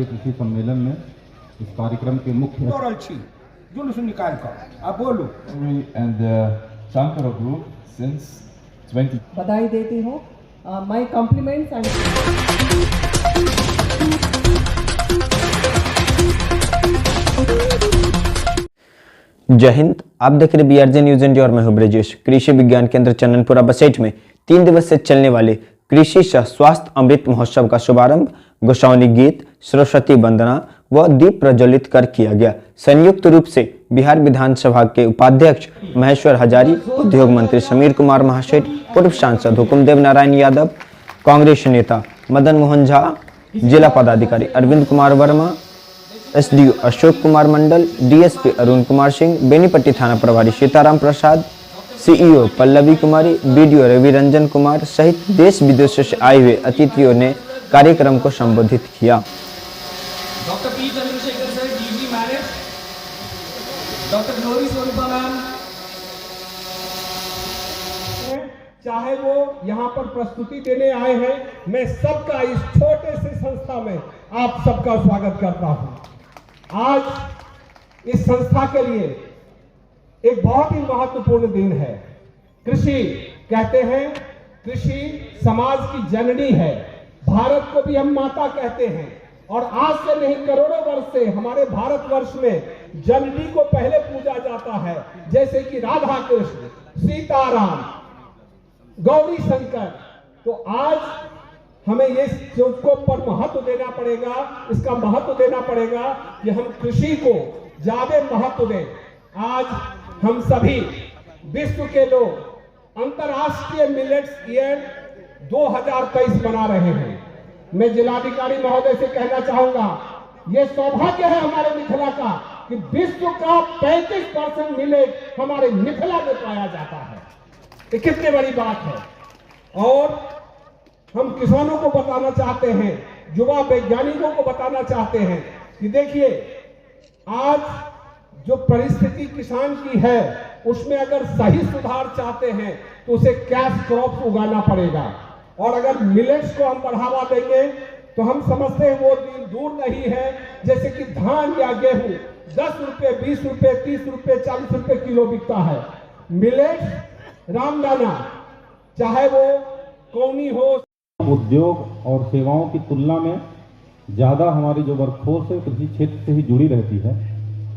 कृषि सम्मेलन में इस कार्यक्रम के मुख्य जुलूस निकाल कर आप बोलो and the Shankara Group since 20 बधाई देती हूँ माय कॉम्प्लीमेंट्स एंड जय हिंद। आप देख रहे BRJ न्यूज इंडिया और मैं हूं ब्रजेश। कृषि विज्ञान केंद्र चंदनपुरा बसेट में 3 दिवसीय चलने वाले कृषि सह स्वास्थ्य अमृत महोत्सव का शुभारंभ गोसाउनी गीत, सरस्वती वंदना व दीप प्रज्वलित कर किया गया। संयुक्त रूप से बिहार विधानसभा के उपाध्यक्ष महेश्वर हजारी, उद्योग मंत्री समीर कुमार महासेठ, पूर्व सांसद हुकुमदेव नारायण यादव, कांग्रेस नेता मदन मोहन झा, जिला पदाधिकारी अरविंद कुमार वर्मा, SDO अशोक कुमार मंडल, DSP अरुण कुमार सिंह, बेनीपट्टी थाना प्रभारी सीताराम प्रसाद, CEO पल्लवी कुमारी, BDO रवि रंजन कुमार सहित देश विदेशों से आए हुए अतिथियों ने कार्यक्रम को संबोधित किया। Doctor P Chandrashekhar sir, DG marriage, doctor glory स्वरूपा मैम, चाहे वो यहाँ पर प्रस्तुति देने आए हैं, मैं सबका इस छोटे से संस्था में आप सबका स्वागत करता हूँ। आज इस संस्था के लिए एक बहुत ही महत्वपूर्ण दिन है। कृषि कहते हैं, कृषि समाज की जननी है। भारत को भी हम माता कहते हैं और आज से नहीं करोड़ों वर्ष से हमारे भारतवर्ष में जननी को पहले पूजा जाता है, जैसे कि राधा कृष्ण, सीताराम, गौरी शंकर। तो आज हमें ये चीज को पर महत्व देना पड़ेगा, इसका महत्व देना पड़ेगा कि हम कृषि को ज्यादा महत्व दें। आज हम सभी विश्व के लोग अंतर्राष्ट्रीय मिलेट्स ईयर 2023 मना रहे हैं। मैं जिलाधिकारी महोदय से कहना चाहूंगा, ये सौभाग्य है हमारे मिथिला का कि विश्व का 35% मिलेट हमारे मिथिला में पाया जाता है। ये कितनी बड़ी बात है। और हम किसानों को बताना चाहते हैं, युवा वैज्ञानिकों को बताना चाहते हैं कि देखिए, आज जो परिस्थिति किसान की है उसमें अगर सही सुधार चाहते हैं तो उसे कैश क्रॉप उगाना पड़ेगा। और अगर मिलेट्स को हम बढ़ावा देंगे तो हम समझते हैं वो दिन दूर नहीं है, जैसे कि धान या गेहूं 10 रुपए, 20 रुपए, 30 रुपए, 40 रुपए किलो बिकता है। मिलेट्स, रामदाना, चाहे वो कौनी हो, उद्योग और सेवाओं की तुलना में ज़्यादा हमारी जो वर्कफोर्स है कृषि क्षेत्र से ही जुड़ी रहती है।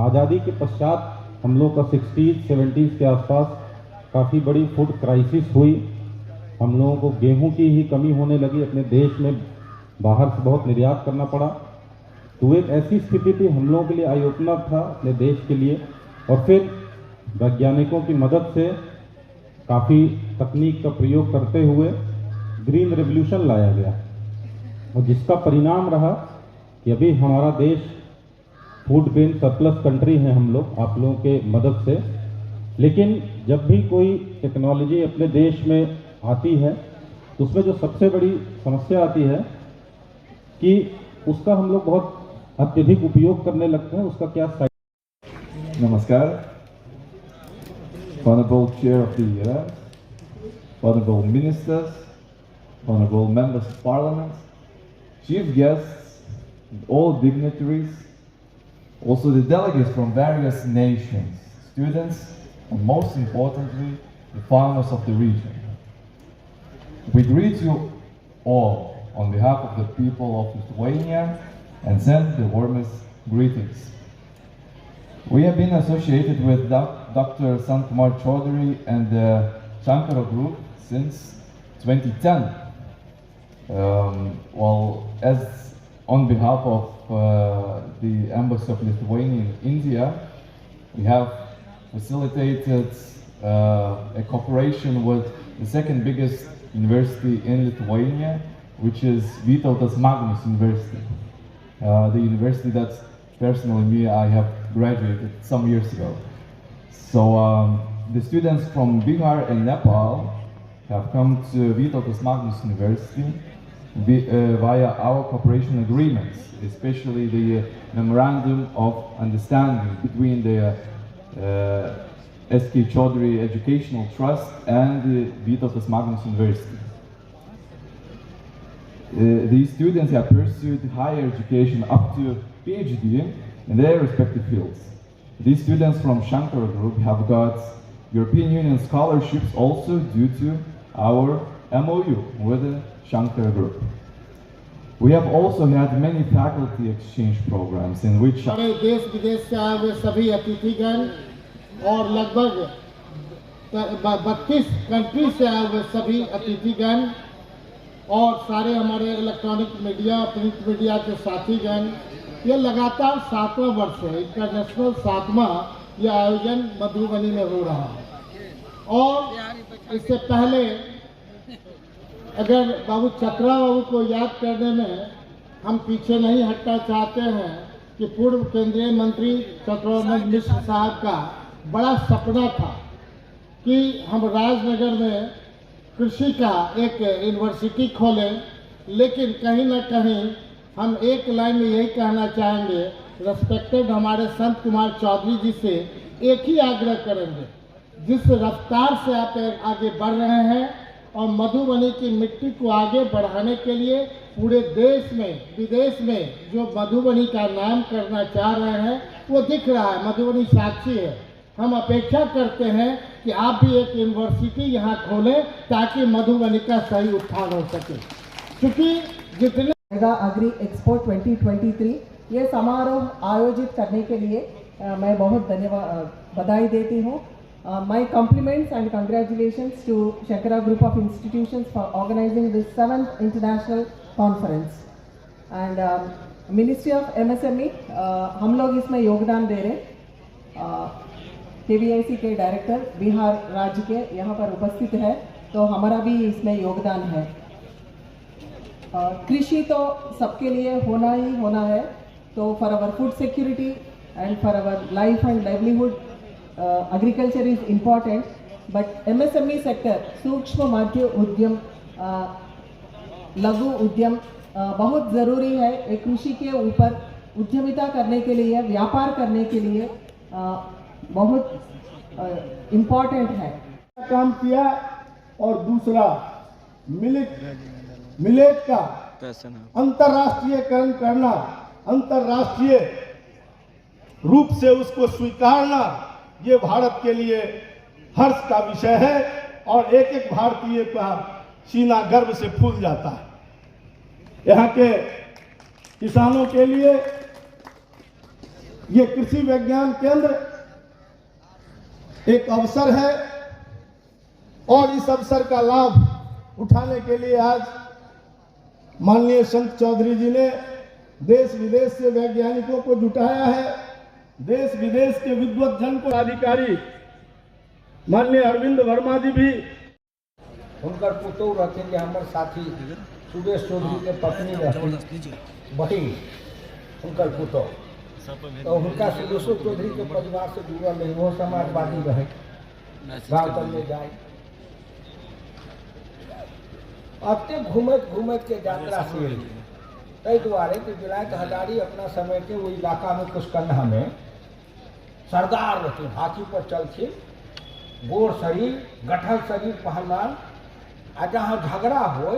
आज़ादी के पश्चात हम लोग का 60s 70s के आसपास काफ़ी बड़ी फूड क्राइसिस हुई। हम लोगों को गेहूं की ही कमी होने लगी, अपने देश में बाहर से बहुत निर्यात करना पड़ा। तो एक ऐसी स्थिति थी, हम लोगों के लिए आई ओपनर था अपने देश के लिए। और फिर वैज्ञानिकों की मदद से काफ़ी तकनीक का प्रयोग करते हुए ग्रीन रेवोल्यूशन लाया गया और जिसका परिणाम रहा कि अभी हमारा देश फूड ग्रेन सरप्लस कंट्री है, हम लोग आप लोगों के मदद से। लेकिन जब भी कोई टेक्नोलॉजी अपने देश में आती है तो उसमें जो सबसे बड़ी समस्या आती है कि उसका हम लोग बहुत अत्यधिक उपयोग करने लगते हैं। उसका क्या Namaskar, Honorable Chair of the IRA, Honorable Ministers, Honorable Members of Parliament, Chief Guests, and all dignitaries, also the delegates from various nations, students, and most importantly, the farmers of the region. We greet you all on behalf of the people of Lithuania and send the warmest greetings. We have been associated with Dr. Sankumar Chaudhary and the Shankara Group since 2010. As on behalf of the Embassy of Lithuania in India, we have facilitated a cooperation with the second biggest university in Lithuania, which is Vytautas Magnus University, the university that personally I have graduated some years ago. So the students from Bihar and Nepal have come to Vytautas Magnus University via our cooperation agreements, especially the Memorandum of Understanding between the S.K. Chaudhary Educational Trust and the Vytautas Magnus University. these students have pursued higher education up to PhD in their respective fields. These students from Shankara Group have got European Union scholarships also due to our MOU with the Shankara Group. We have also had many faculty exchange programs in which हमारे देश विदेश से आए हुए सभी अतिथिगण और लगभग 32 country से आए हुए सभी अतिथिगण और सारे हमारे इलेक्ट्रॉनिक मीडिया प्रिंट मीडिया के साथीगण, ये लगातार 7वां वर्ष है, इंटरनेशनल 7वां ये आयोजन मधुबनी में हो रहा है। और इससे पहले अगर बाबू चक्रा बाबू को याद करने में हम पीछे नहीं हटना चाहते हैं कि पूर्व केंद्रीय मंत्री चक्रवर्ती मिश्र साहब का बड़ा सपना था कि हम राजनगर में कृषि का एक यूनिवर्सिटी खोलें, लेकिन कहीं ना कहीं हम एक लाइन में यही कहना चाहेंगे, रेस्पेक्टेड हमारे संत कुमार चौधरी जी से एक ही आग्रह करेंगे, जिस रफ्तार से आप आगे बढ़ रहे हैं और मधुबनी की मिट्टी को आगे बढ़ाने के लिए पूरे देश में विदेश में जो मधुबनी का नाम करना चाह रहे हैं वो दिख रहा है, मधुबनी साक्षी है। हम अपेक्षा करते हैं कि आप भी एक यूनिवर्सिटी यहाँ खोलें ताकि मधुबनी का सही उत्थान हो सके, क्योंकि जितने एग्री एक्सपो 2023 ये समारोह आयोजित करने के लिए मैं बहुत बधाई देती हूँ। My compliments and congratulations to Shankara Group of Institutions for organizing this 7th International Conference. And Ministry of MSME, हम लोग इसमें योगदान दे रहे। KVIC के डायरेक्टर बिहार राज्य के यहाँ पर उपस्थित है, तो हमारा भी इसमें योगदान है। कृषि तो सबके लिए होना ही होना है, तो for our food security and for our life and livelihood agriculture is important, but MSME sector सूक्ष्म मध्य उद्यम लघु उद्यम बहुत ज़रूरी है। एक कृषि के ऊपर उद्यमिता करने के लिए, व्यापार करने के लिए बहुत इम्पोर्टेंट है। काम किया और दूसरा मिलेट का अंतर्राष्ट्रीयकरण करना, अंतर्राष्ट्रीय रूप से उसको स्वीकारना, ये भारत के लिए हर्ष का विषय है और एक एक भारतीय का सीना गर्व से फूल जाता है। यहाँ के किसानों के लिए ये कृषि विज्ञान केंद्र एक अवसर है और इस अवसर का लाभ उठाने के लिए आज माननीय संत चौधरी जी ने देश विदेश से वैज्ञानिकों को जुटाया है। देश विदेश के विद्वत जन को अधिकारी माननीय अरविंद वर्मा जी भी उनकर पुतौ रहते कि हमारे साथी सुदेश चौधरी के पत्नी रहती बहिन उनकर पुतौ, तो उनका सुदेशो चौधरी के परिवार से जुड़ल रहे, वो समाजवादी रहे, गाँव तक में जाए। अब तक घूमत घूमत के यात्रा से कई द्वारे कि विलायत हजारी अपना समय के वो इलाका में कुशकन्हा में सरदार रहते, हाथी पर चलते, गोर शरीर गठल शरीर पहलवान, आ जहाँ झगड़ा हो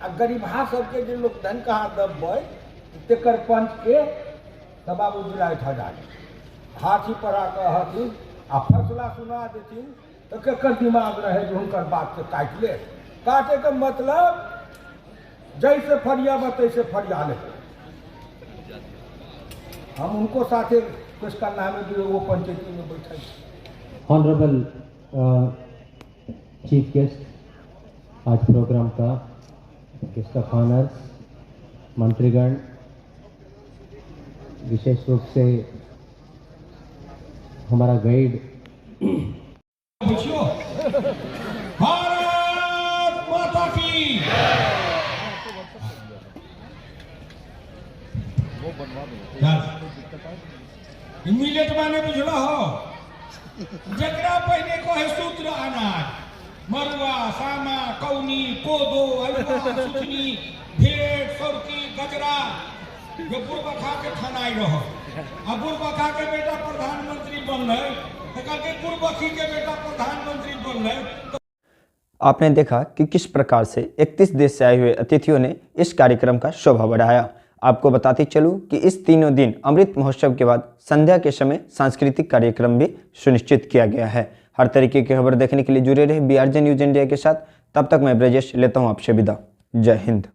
आ गरीबहा सबके जो लोग धन कहाँ दबे तेकर पंच के तब बाबू विलायत हजारी हाथी पर आकर हथिन आ फैसला सुना देथिन, तो केकर दिमाग रहे जो उनकर बात के काट ले। काटे का मतलब जैसे फरिया तैसे फरिया ले। हम उनको साथे किसका नाम है वो पंचायती में बैठे। ऑनरेबल चीफ गेस्ट आज प्रोग्राम का गेस्ट ऑफ ऑनर्स, मंत्रीगण, विशेष रूप से हमारा गाइड, भारत माता की इमीडिएट माने बुझलो हो, जकरा पहले को है सूत्र अनाज, मरुआ, सामा, कौनी, कोदो, हलवा, सुथनी, भेड़, सौरकी, गजरा, जो बुरबा खा के खानाई रहो। अब बुरबा खा के बेटा प्रधानमंत्री बन रहे, तो कल के बुरबखी के बेटा प्रधानमंत्री बन रहे। आपने देखा कि किस प्रकार से 31 देश से आए हुए अतिथियों ने इस कार्यक्रम का शोभा बढ़ाया। आपको बताते चलूं कि इस तीनों दिन अमृत महोत्सव के बाद संध्या के समय सांस्कृतिक कार्यक्रम भी सुनिश्चित किया गया है। हर तरीके की खबर देखने के लिए जुड़े रहे BRJ न्यूज इंडिया के साथ। तब तक मैं ब्रजेश लेता हूं आपसे विदा। जय हिंद।